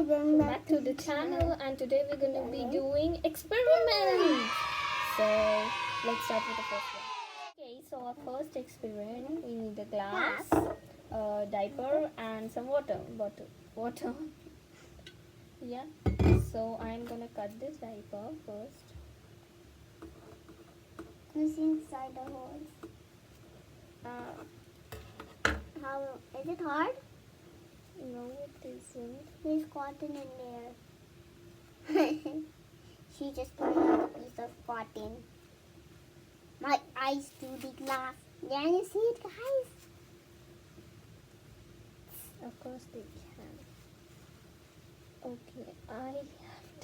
welcome back to the channel, and today we're going to be doing experiments. So let's start with the first one. Okay, so our first experiment, we need a glass, a diaper, and some water. Water. Yeah. So I'm gonna cut this diaper first. Who's inside the holes? How is it hard? No, it isn't. There's cotton in there. She just put out a piece of cotton. My eyes do the glass. Can you see it, guys? Of course they can. Okay, I have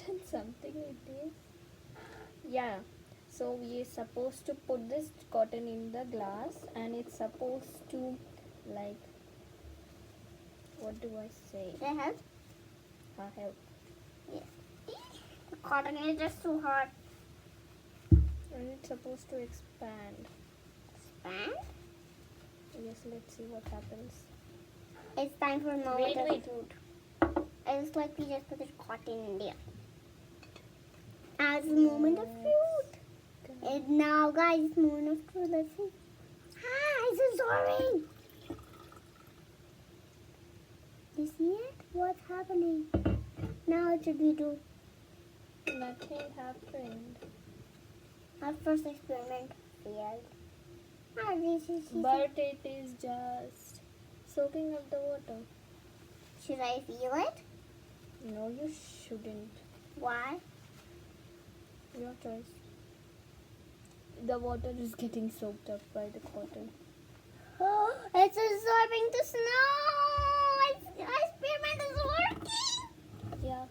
done something with this. Yeah. So we are supposed to put this cotton in the glass, and it's supposed to, like, what do I say? Does it help? Help. Yes. The cotton is just too hard. And it's supposed to expand. Expand? Yes, let's see what happens. It's time for a moment Wait. of truth. It's like we just put the cotton in there. As a moment of truth. And now, guys, it's moment of truth. Let's see. It's absorbing. You see it? What's happening? Now what should we do? Nothing happened. Our first experiment failed. But it is just soaking up the water. Should I feel it? No, you shouldn't. Why? Your choice. The water is getting soaked up by the cotton. Oh, it's absorbing the snow. Experiment is working. Yuck.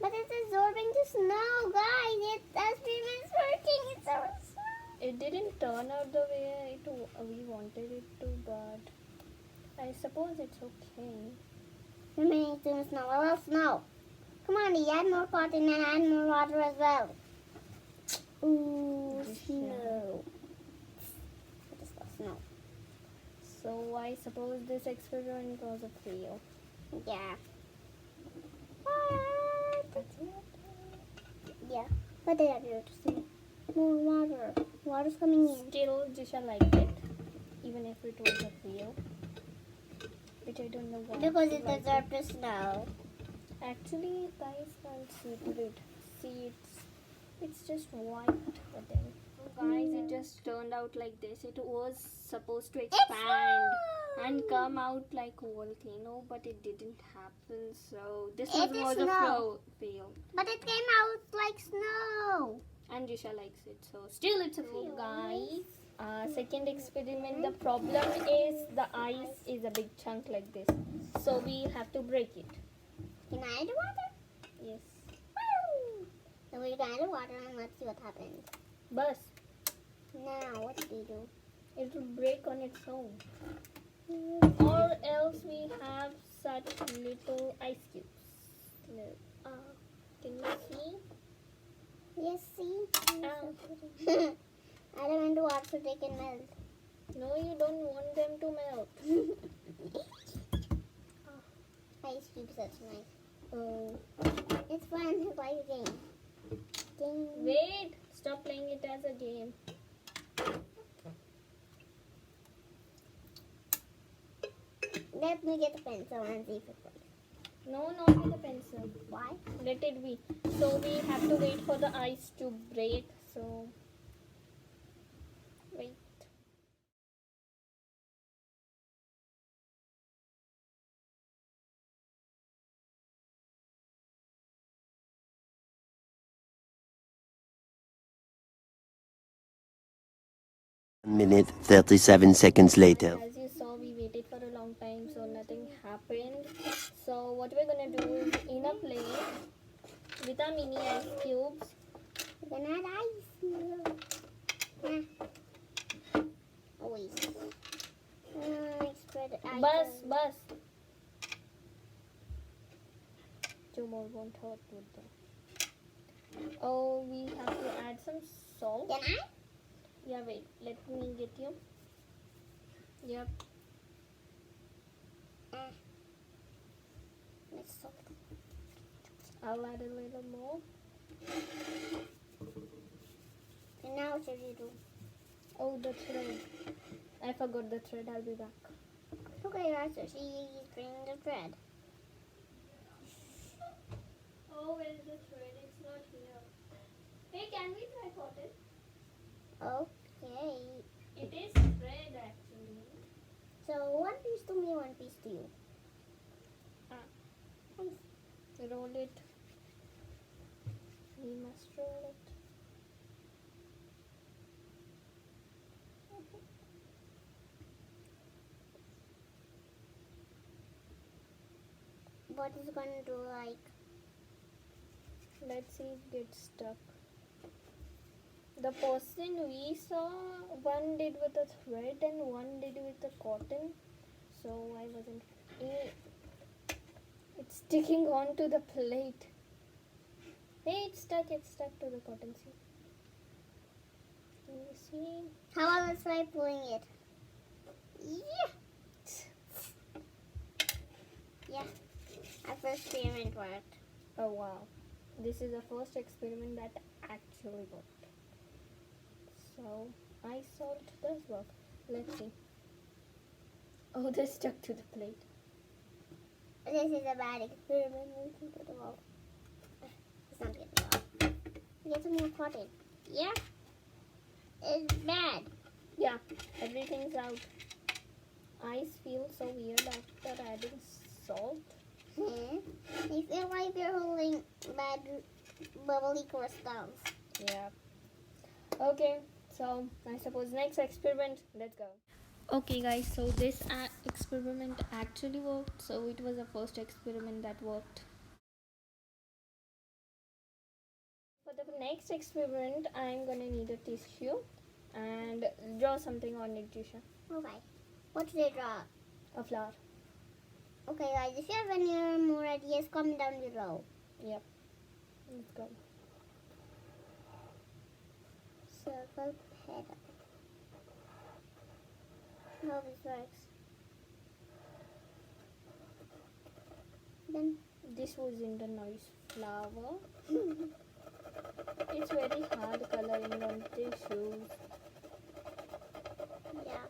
But it's absorbing the snow, guys. Experiment is working. It's absorbing. It didn't turn out the way we wanted it to, but I suppose it's okay. Remaining to snow. A little snow. Come on, add more cotton and add more water as well. Ooh, snow. What is the snow? So I suppose this experiment was a fail. Yeah. That's it. Yeah. What did I do to see? More water. Water's coming in. Still, Jisha liked it, even if it was a fail. Which I don't know why. Because she it liked deserved the snow. Actually, guys can't see through it. See, it's just white. But then, guys, it just turned out like this. It was supposed to expand and come out like a volcano, but it didn't happen. So this was a fail. But it came out like snow. And Jisha likes it, so still it's a fail, guys. Second experiment, the problem is the ice is a big chunk like this, so we have to break it. Can I add water? Yes. Woo! So we add water and let's see what happens. Bus. Now, what do we do? It will break on its own. Or else we have such little ice cubes. Can you see? Yes, see? Ow. I don't want to water so they can melt. No, you don't want them to melt. Ice cubes, that's nice. Oh. It's fun to play a game. Ding. Wait, stop playing it as a game. Let me get a pencil and see if it works. No, not with a pencil. Why? Let it be. So we have to wait for the ice to break. So wait. Minute 37 seconds later. As you saw, we waited for a long time, so nothing happened. So what we're gonna do is, in a plate with our mini ice cubes, We're gonna add ice. Always. Spread ice. bus. 2 more won't hurt with them. Oh, we have to add some salt. Can I? Yeah, wait. Let me get you. Yep. Let's salt. I'll add a little more. And now what should you do? Oh, the thread. I forgot the thread. I'll be back. Okay, guys, so she's bringing the thread. Oh, where is the thread? It's not here. Hey, can we try cotton? Okay. It is thread actually. So one piece to me, one piece to you. Nice. Roll it. We must roll it. What is it gonna do like? Let's see if it gets stuck. The person we saw, one did with a thread and one did with the cotton. So I wasn't. It's sticking onto the plate. Hey, it's stuck to the cotton. See? Can you see? How about let's try pulling it? Yeah. Yeah. Our first experiment worked. Oh wow. This is the first experiment that actually worked. So, ice salt does work. Let's see. Oh, they stuck to the plate. This is a bad experiment. We can put it all. It's not getting off. Get some more cotton. Yeah. It's bad. Yeah, everything's out. Ice feels so weird after adding salt. You feel like you're holding bad bubbly crystals. Yeah. Okay, so I suppose next experiment. Let's go. Okay guys, so this experiment actually worked. So it was the first experiment that worked. For the next experiment, I'm gonna need a tissue and draw something on it, Jisha. Okay. What should I draw? A flower. Okay, guys, if you have any more ideas, comment down below. Yep. Let's go. Circle petal. How this works. Then This wasn't a nice flower. It's very hard coloring on tissues. yeah.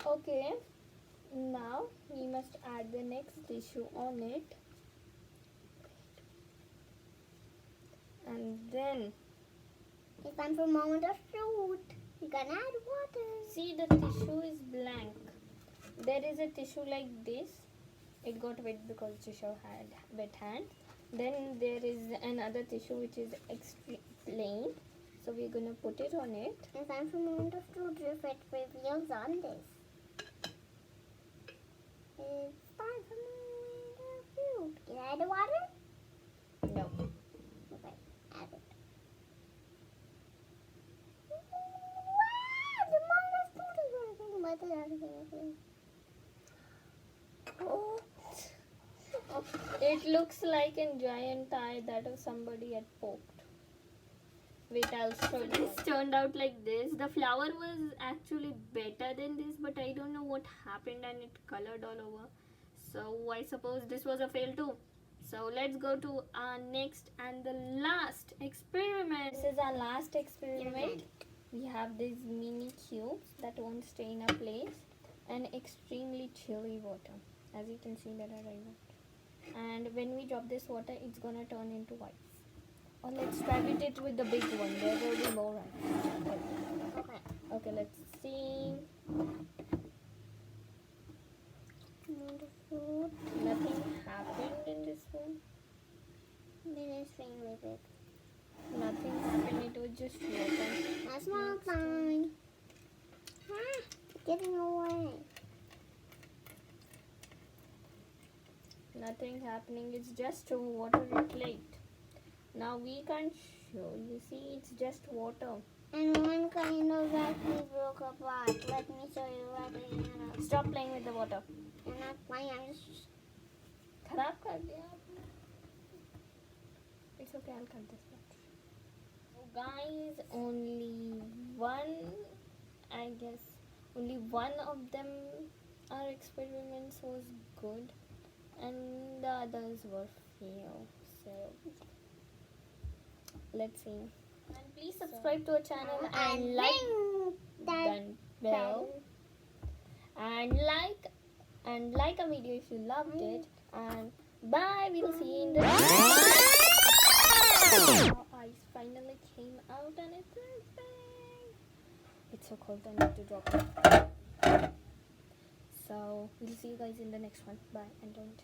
Okay, now we must add the next tissue on it. And then, It's time for a moment of truth. We're gonna add water. see, the tissue is blank. There is a tissue like this. It got wet because tissue had wet hands. Then there is another tissue which is plain. So we're gonna put it on it. It's time for a moment of truth if it reveals on this. It's time for a moment of truth. Can I add the water? No. Okay, add it. Wow, the moment of truth is working. But everything is working. Oh. It looks like a giant eye that somebody had poked. Wait, I'll show you. This turned out like this. The flower was actually better than this, but I don't know what happened and it colored all over. So I suppose this was a fail too. So let's go to our next and the last experiment. This is our last experiment. We have these mini cubes that won't stay in a place and extremely chilly water. As you can see, there are right. And when we drop this water, it's gonna turn into ice. Or let's try with it with the big one. There will be more ice. Okay. Okay, let's see. Moment of truth. Nothing happened in this one. This is extremely big. Nothing happened. It was just water. A small sign. Ah, getting away. Nothing happening. It's just a watery plate. Now we can't show. You see, it's just water. And one kind of actually broke apart. Let me show you what we have. Stop playing with the water. I'm not playing, I'm just... खराब कर दिया. It's okay. I'll cut this part. So guys, only one of them our experiments was good and the others were fail. So let's see. And please subscribe to our channel and like ring that the bell and like a video if you loved it, and bye, we'll see you in the next one. Our eyes finally came out and it's big. It's so cold, I need to drop it. So we'll see you guys in the next one. Bye, and don't